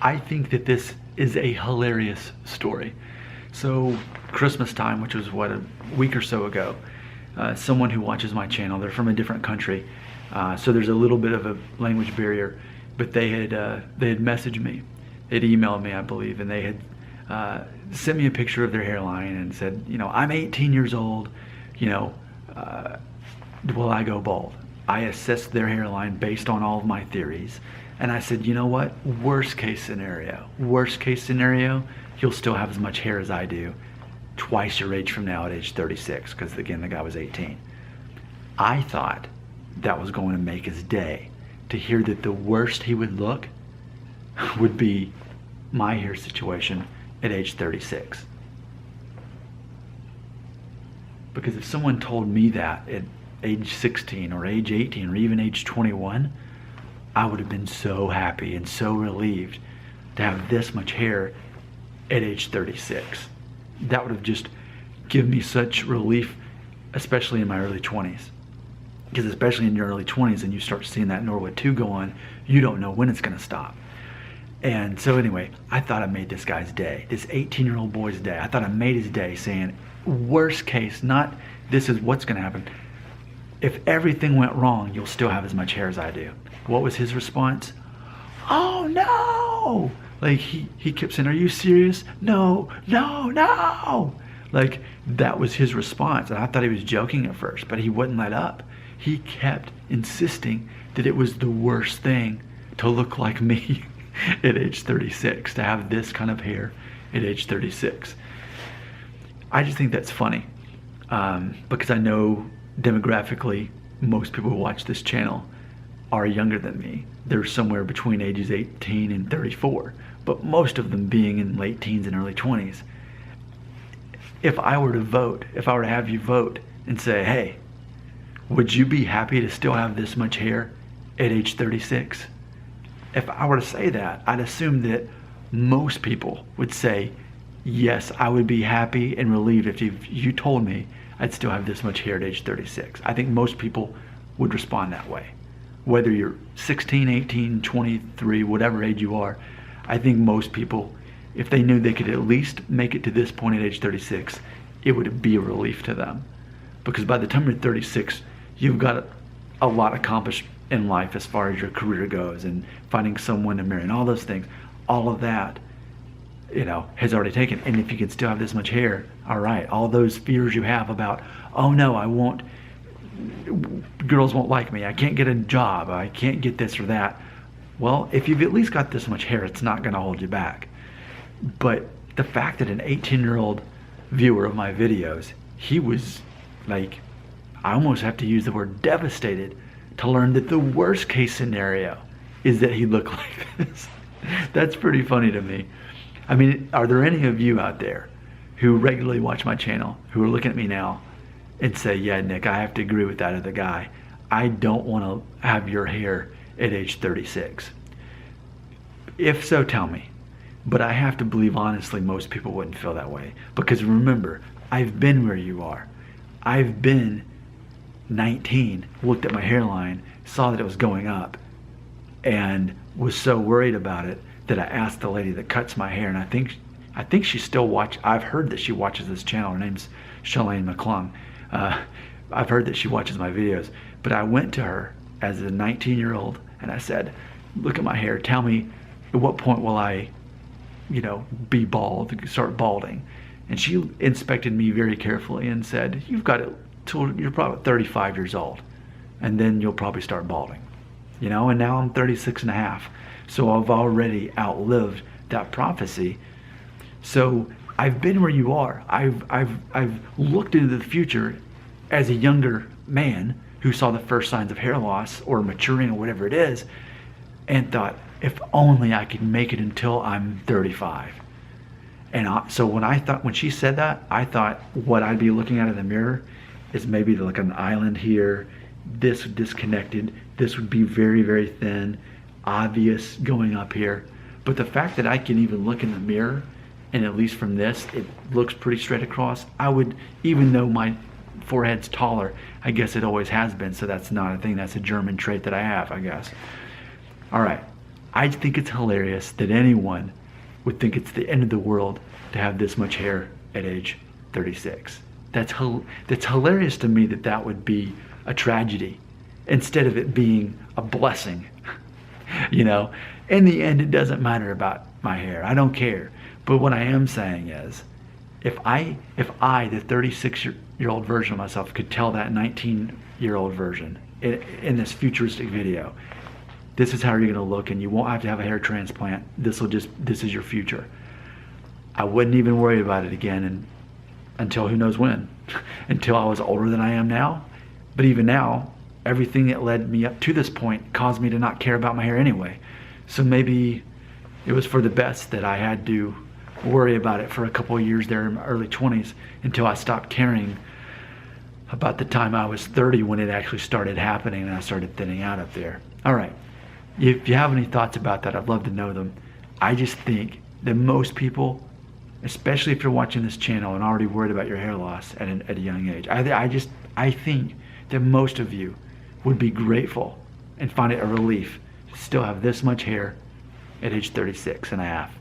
I think that this is a hilarious story. So Christmas time, which was what, a week or so ago, someone who watches my channel, they're from a different country, so there's a little bit of a language barrier, but they had messaged me, they'd emailed me, I believe, and they had sent me a picture of their hairline and said, you know, I'm 18 years old, you know, will I go bald? I assessed their hairline based on all of my theories, and I said, you know what, worst case scenario, you'll still have as much hair as I do, twice your age from now at age 36, because again, the guy was 18. I thought that was going to make his day, to hear that the worst he would look would be my hair situation at age 36. Because if someone told me that at age 16 or age 18 or even age 21, I would have been so happy and so relieved to have this much hair at age 36. That would have just given me such relief, especially in my early 20s. Because especially in your early 20s and you start seeing that Norwood 2 go on, you don't know when it's going to stop. And so anyway, I thought I made this guy's day, this 18-year-old boy's day. I thought I made his day, saying, worst case, not this is what's going to happen. If everything went wrong, you'll still have as much hair as I do. What was his response? Oh no! Like he kept saying, are you serious? No, no, no! Like that was his response. And I thought he was joking at first, but he wouldn't let up. He kept insisting that it was the worst thing to look like me at age 36, to have this kind of hair at age 36. I just think that's funny, because I know demographically most people who watch this channel are younger than me. They're somewhere between ages 18 and 34, but most of them being in late teens and early 20s. If I were to vote, if I were to have you vote and say, hey, would you be happy to still have this much hair at age 36? If I were to say that, I'd assume that most people would say, yes, I would be happy and relieved if you told me I'd still have this much hair at age 36. I think most people would respond that way. Whether you're 16, 18, 23, whatever age you are, I think most people, if they knew they could at least make it to this point at age 36, it would be a relief to them. Because by the time you're 36, you've got a lot accomplished in life as far as your career goes, and finding someone to marry and all those things. All of that, you know, has already taken. And if you can still have this much hair, all right, all those fears you have about, oh no, girls won't like me, I can't get a job, I can't get this or that. Well, if you've at least got this much hair, it's not gonna hold you back. But the fact that an 18-year-old viewer of my videos, he was like, I almost have to use the word devastated to learn that the worst case scenario is that he looked like this. That's pretty funny to me. I mean, are there any of you out there who regularly watch my channel who are looking at me now and say, yeah, Nick, I have to agree with that other guy. I don't want to have your hair at age 36. If so, tell me. But I have to believe, honestly, most people wouldn't feel that way. Because remember, I've been where you are. I've been 19, looked at my hairline, saw that it was going up, and was so worried about it that I asked the lady that cuts my hair, and I think she still I've heard that she watches this channel. Her name's Shalane McClung. I've heard that she watches my videos, but I went to her as a 19-year-old and I said, look at my hair, tell me at what point will I, you know, be bald, start balding. And she inspected me very carefully and said, you've got it till you're probably 35 years old, and then you'll probably start balding. You know, and now I'm 36 and a half. So I've already outlived that prophecy. So I've been where you are. I've looked into the future as a younger man who saw the first signs of hair loss or maturing or whatever it is, and thought, if only I could make it until I'm 35. And so when she said that, I thought what I'd be looking at in the mirror is maybe like an island here, this disconnected, this would be very, very thin, obvious going up here. But the fact that I can even look in the mirror, and at least from this, it looks pretty straight across, I would, even though my forehead's taller, I guess it always has been, so that's not a thing, that's a German trait that I have, I guess. All right, I think it's hilarious that anyone would think it's the end of the world to have this much hair at age 36. That's hilarious to me that that would be a tragedy instead of it being a blessing. You know, in the end, it doesn't matter about my hair. I don't care. But what I am saying is, if I, the 36-year-old version of myself, could tell that 19-year-old version in this futuristic video, this is how you're going to look, and you won't have to have a hair transplant. This is your future. I wouldn't even worry about it again until who knows when, until I was older than I am now. But even now, everything that led me up to this point caused me to not care about my hair anyway. So maybe it was for the best that I had to worry about it for a couple of years there in my early 20s until I stopped caring about the time I was 30 when it actually started happening and I started thinning out up there. All right. If you have any thoughts about that, I'd love to know them. I just think that most people, especially if you're watching this channel and already worried about your hair loss at a young age, I think that most of you would be grateful and find it a relief to still have this much hair at age 36 and a half.